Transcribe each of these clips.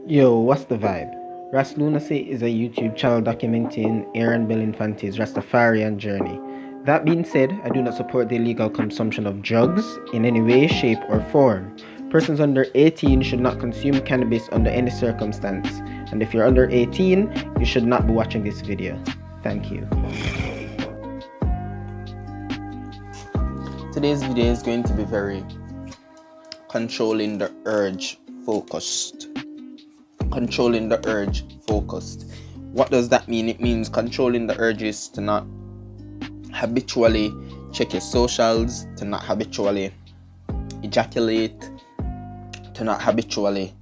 Yo, what's the vibe? RasLunacy is a YouTube channel documenting Aaron Belinfante's Rastafarian journey. That being said, I do not support the illegal consumption of drugs in any way, shape, or form. Persons under 18 should not consume cannabis under any circumstance, and if you're under 18, you should not be watching this video. Thank you. Today's video is going to be very controlling the urge focused. Controlling the urge focused. What does that mean? It means controlling the urges to not habitually check your socials, to not habitually ejaculate, to not habitually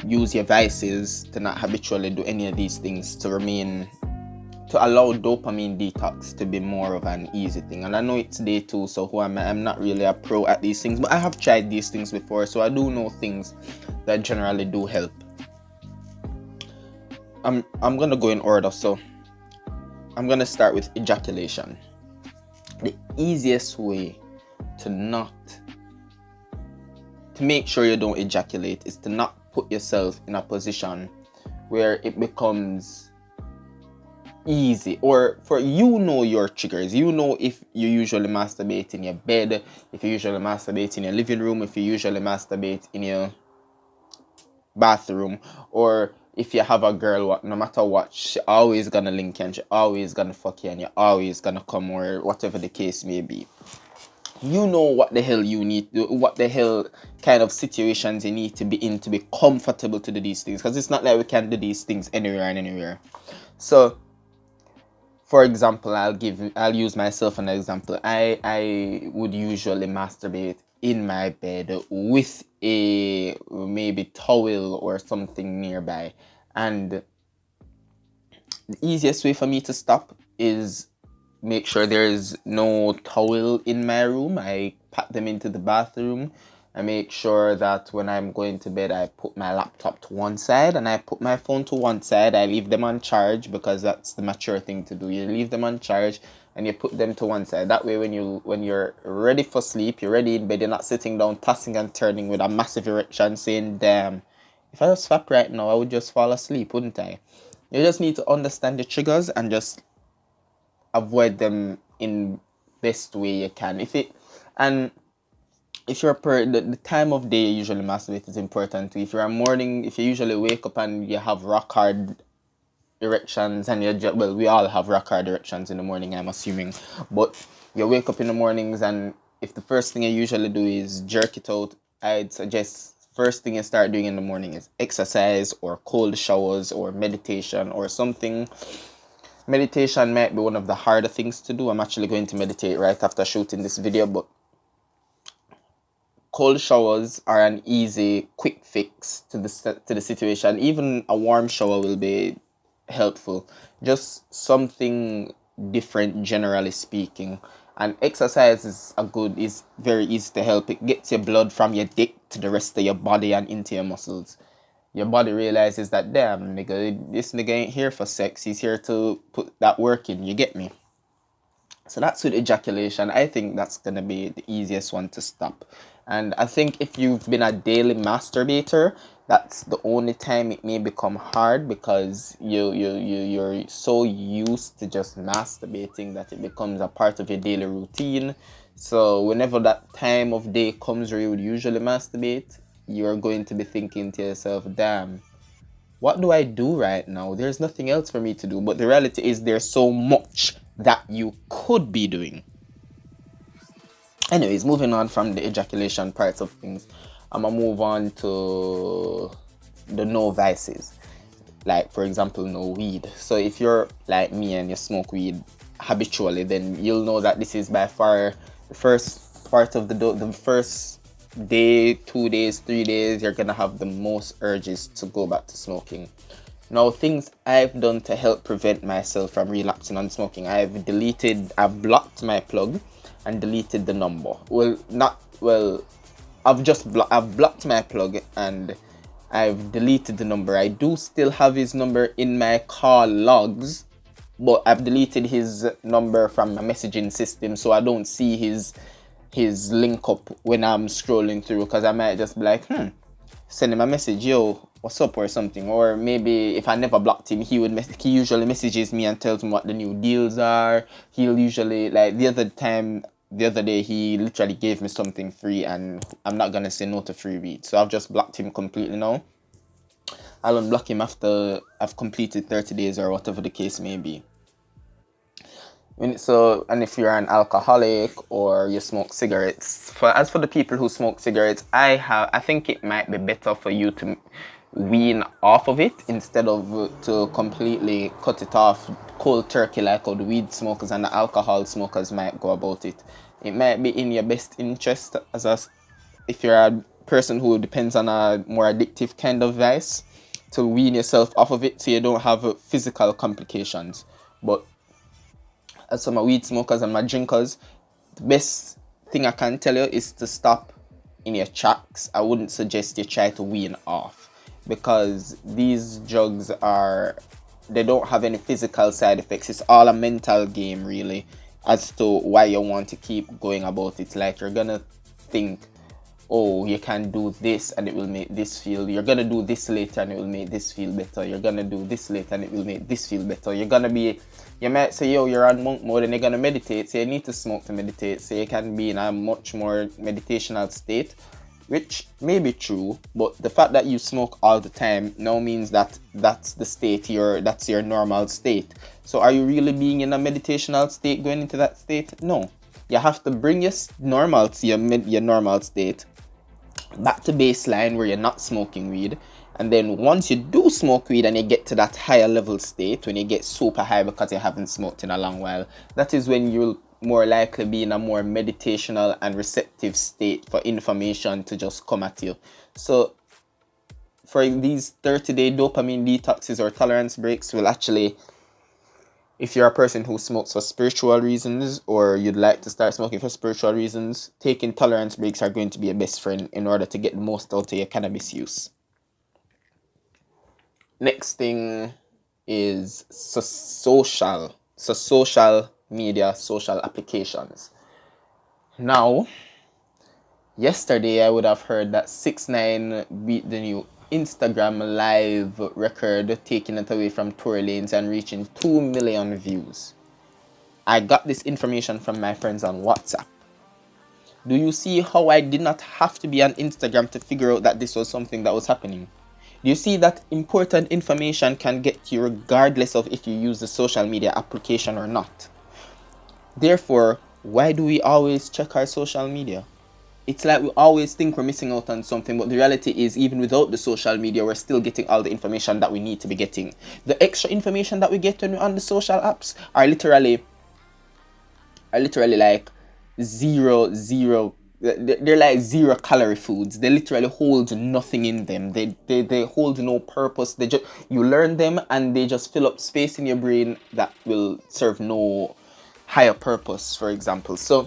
use your vices, to not habitually do any of these things, to allow dopamine detox to be more of an easy thing. And I know it's day 2, so who am I? I'm not really a pro at these things, but I have tried these things before, so I do know things that generally do help. I'm gonna go in order, so I'm gonna start with ejaculation. The easiest way to make sure you don't ejaculate is to not put yourself in a position where it becomes easy, or for your triggers. If you usually masturbate in your bed, if you usually masturbate in your living room, if you usually masturbate in your bathroom, or if you have a girl, no matter what, she always gonna link you and she always gonna fuck you and you're always gonna come, or whatever the case may be. You know what the hell you need, what the hell kind of situations you need to be in to be comfortable to do these things, because it's not like we can do these things anywhere and anywhere. So for example, I'll use myself an example. I would usually masturbate in my bed with a maybe towel or something nearby, and the easiest way for me to stop is make sure there's no towel in my room. I pack them into the bathroom. I make sure that when I'm going to bed, I put my laptop to one side and I put my phone to one side. I leave them on charge, because that's the mature thing to do. You leave them on charge and you put them to one side. That way, when you're ready for sleep, you're ready in bed, you're not sitting down, tossing and turning with a massive erection saying, damn, if I was fat right now, I would just fall asleep, wouldn't I? You just need to understand the triggers and just avoid them in best way you can. If you're the time of day you usually masturbate is important too. If you're a morning, if you usually wake up and you have rock hard erections, and we all have rock hard erections in the morning, I'm assuming, but you wake up in the mornings, and if the first thing you usually do is jerk it out, I'd suggest first thing you start doing in the morning is exercise or cold showers or meditation or something. Meditation might be one of the harder things to do. I'm actually going to meditate right after shooting this video, but cold showers are an easy, quick fix to the situation. Even a warm shower will be helpful. Just something different, generally speaking. And exercise is very easy to help. It gets your blood from your dick to the rest of your body and into your muscles. Your body realizes that, damn, nigga, this nigga ain't here for sex. He's here to put that work in. You get me? So that's with ejaculation. I think that's going to be the easiest one to stop. And I think if you've been a daily masturbator, that's the only time it may become hard, because you're so used to just masturbating that it becomes a part of your daily routine. So whenever that time of day comes where you would usually masturbate, you're going to be thinking to yourself, damn, what do I do right now? There's nothing else for me to do. But the reality is there's so much that you could be doing. Anyways, moving on from the ejaculation parts of things, I'm gonna move on to the no vices. Like, for example, no weed. So if you're like me and you smoke weed habitually, then you'll know that this is by far the first part of the first day, 2 days, 3 days, you're gonna have the most urges to go back to smoking. Now, things I've done to help prevent myself from relapsing on smoking, I've blocked my plug and deleted the number. I've blocked my plug and I've deleted the number. I do still have his number in my call logs, but I've deleted his number from my messaging system, so I don't see his link up when I'm scrolling through, because I might just be like, send him a message, yo, what's up or something. Or maybe if I never blocked him, he usually messages me and tells me what the new deals are. He'll usually, like the other day, he literally gave me something free, and I'm not gonna say no to free read. So I've just blocked him completely now. I'll unblock him after I've completed 30 days or whatever the case may be. And if you're an alcoholic or you smoke cigarettes, as for the people who smoke cigarettes, I think it might be better for you to wean off of it instead of to completely cut it off cold turkey like how the weed smokers and the alcohol smokers might go about it. It might be in your best interest if you're a person who depends on a more addictive kind of vice, to wean yourself off of it so you don't have physical complications. But as for my weed smokers and my drinkers, the best thing I can tell you is to stop in your tracks. I wouldn't suggest you try to wean off, because these drugs they don't have any physical side effects. It's all a mental game, really, as to why you want to keep going about it. Like, you're gonna think, oh, you can do this and it will make this feel, you're gonna do this later and it will make this feel better, you're gonna do this later and it will make this feel better. You might say, yo, you're on monk mode and you're gonna meditate, so you need to smoke to meditate, so you can be in a much more meditational state, which may be true, but the fact that you smoke all the time now means that that's your normal state. So are you really being in a meditational state going into that state? No. You have to bring your normalcy, your normal state, back to baseline where you're not smoking weed. And then once you do smoke weed and you get to that higher level state, when you get super high because you haven't smoked in a long while, that is when you'll more likely be in a more meditational and receptive state for information to just come at you. So for these 30-day dopamine detoxes or tolerance breaks, will actually, if you're a person who smokes for spiritual reasons, or you'd like to start smoking for spiritual reasons, taking tolerance breaks are going to be a best friend in order to get the most out of your cannabis use. Next thing is social media, social applications. Now, yesterday I would have heard that 6ix9ine beat the new Instagram live record, taking it away from Tory Lanez and reaching 2 million views. I got this information from my friends on WhatsApp. Do you see how I did not have to be on Instagram to figure out that this was something that was happening? Do you see that important information can get to you regardless of if you use the social media application or not? Therefore, why do we always check our social media? It's like we always think we're missing out on something, but the reality is, even without the social media, we're still getting all the information that we need to be getting. The extra information that we get when we're on the social apps are literally like they're like 0-calorie foods. They literally hold nothing in them. They hold no purpose. You learn them and they just fill up space in your brain that will serve no higher purpose, for example. So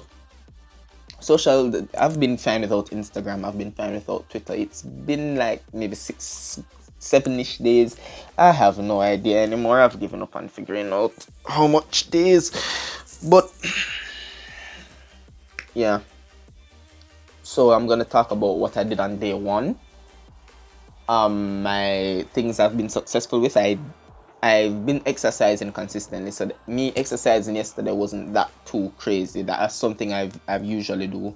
I've been fine without Instagram, I've been fine without Twitter. It's been like maybe 7-ish days. I have no idea anymore. I've given up on figuring out how much days. But yeah. So I'm gonna talk about what I did on day 1. My things I've been successful with. I've been exercising consistently, so me exercising yesterday wasn't that too crazy. That's something I've usually do.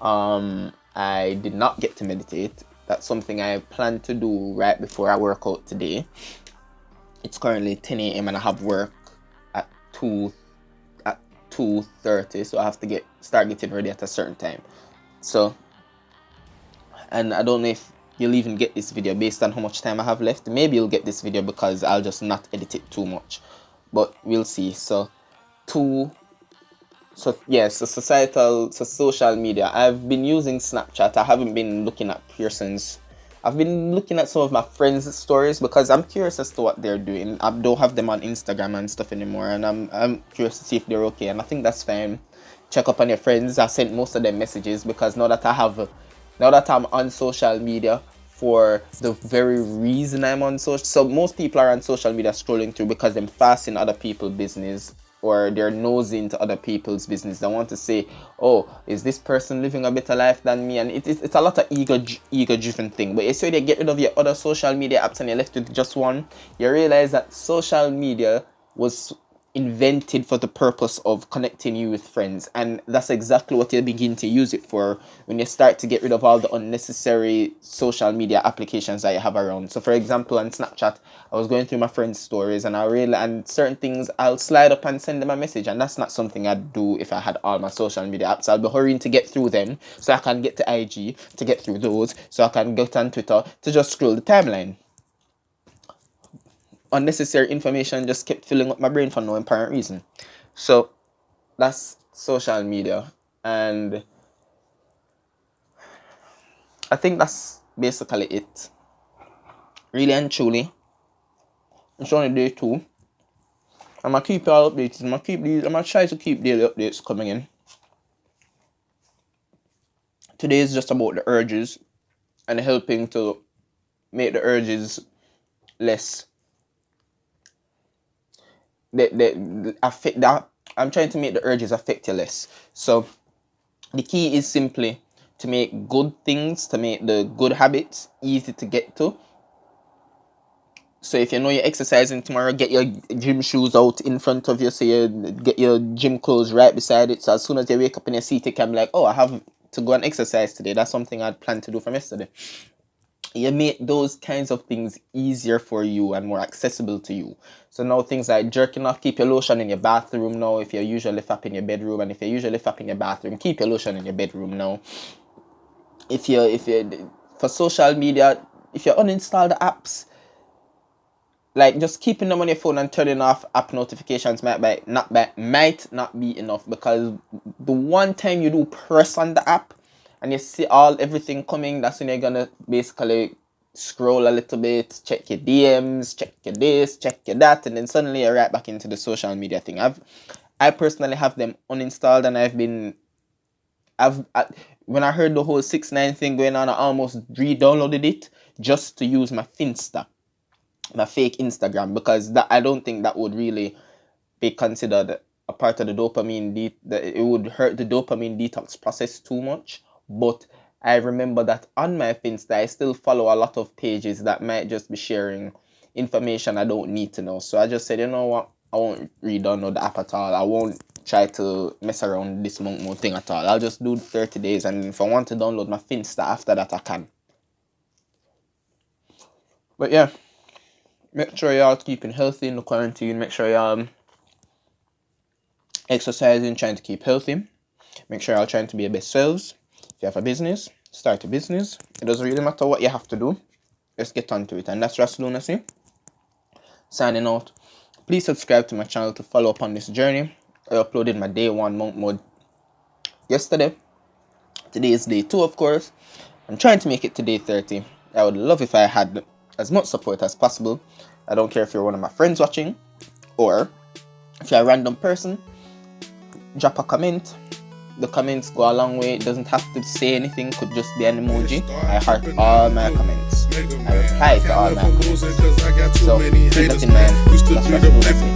I did not get to meditate. That's something I plan to do right before I work out today. It's currently 10 a.m. and I have work at 2:30, so I have to start getting ready at a certain time. So, and I don't know if you'll even get this video based on how much time I have left. Maybe you'll get this video because I'll just not edit it too much, but we'll see. So social media. I've been using Snapchat. I haven't been looking at Pearson's. I've been looking at some of my friends' stories because I'm curious as to what they're doing. I don't have them on Instagram and stuff anymore, and I'm curious to see if they're okay, and I think that's fine. Check up on your friends. I sent most of them messages because now that I'm on social media for the very reason I'm on social. So most people are on social media scrolling through because they're fasting other people's business or they're nosy into other people's business. They want to say, oh, is this person living a better life than me? And it's a lot of ego driven thing. But so they get rid of your other social media apps and you're left with just one, you realize that social media was invented for the purpose of connecting you with friends, and that's exactly what you begin to use it for when you start to get rid of all the unnecessary social media applications that you have around. So for example, on Snapchat, I was going through my friends' stories and and certain things I'll slide up and send them a message, and that's not something I'd do if I had all my social media apps. I'll be hurrying to get through them so I can get to IG, to get through those so I can get on Twitter to just scroll the timeline. Unnecessary information just kept filling up my brain for no apparent reason. So that's social media, and I think that's basically it. Really and truly, it's only day 2. I'm gonna keep y'all updated. I'm gonna try to keep daily updates coming in. Today is just about the urges and helping to make the urges less. That affect that. I'm trying to make the urges affect you less. So the key is simply to make good things, to make the good habits easy to get to. So if you know you're exercising tomorrow, get your gym shoes out in front of you, so you get your gym clothes right beside it. So as soon as you wake up in your seat, you can be like, oh, I have to go and exercise today. That's something I'd planned to do from yesterday. You make those kinds of things easier for you and more accessible to you. So now things like jerking off, keep your lotion in your bathroom now if you're usually fapping in your bedroom, and if you're usually fapping in your bathroom, keep your lotion in your bedroom now. If you for social media, if you uninstall the apps, like just keeping them on your phone and turning off app notifications might not be enough, because the one time you do press on the app and you see everything coming, that's when you're gonna basically scroll a little bit, check your DMs, check your this, check your that, and then suddenly you're right back into the social media thing. I personally have them uninstalled, and when I heard the whole 6ix9ine thing going on, I almost re-downloaded it just to use my Finsta, my fake Instagram, because I don't think that would really be considered a part of the dopamine it would hurt the dopamine detox process too much. But I remember that on my Finsta, I still follow a lot of pages that might just be sharing information I don't need to know. So I just said, you know what, I won't re-download the app at all. I won't try to mess around with this monk mode thing at all. I'll just do 30 days, and if I want to download my Finsta after that, I can. But yeah, make sure y'all keeping healthy in the quarantine. Make sure y'all exercising, trying to keep healthy. Make sure y'all trying to be your best selves. If you have a business, start a business. It doesn't really matter what you have to do. Just get onto it. And that's RasLunacy signing out. Please subscribe to my channel to follow up on this journey. I uploaded my day 1 monk mode yesterday. Today is day 2, of course. I'm trying to make it to day 30. I would love if I had as much support as possible. I don't care if you're one of my friends watching, or if you're a random person, drop a comment. The comments go a long way. It doesn't have to say anything, could just be an emoji. I heart all my comments. I reply to all my comments. So keep that in mind. That's RasLunacy.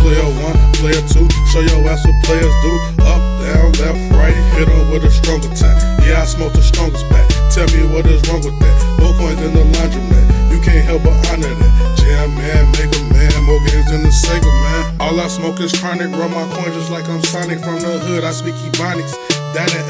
Player 1, player 2, show your ass what players do. Up, down, left, right, hit on with a strong attack. Yeah, I smoke the strongest back. Tell me what is wrong with that. More coins in the laundromat. You can't help but honor that. Jam man, Mega Man, more games than the Sega man. All I smoke is chronic. Roll my coins just like I'm Sonic. From the hood, I speak Ebonics. That and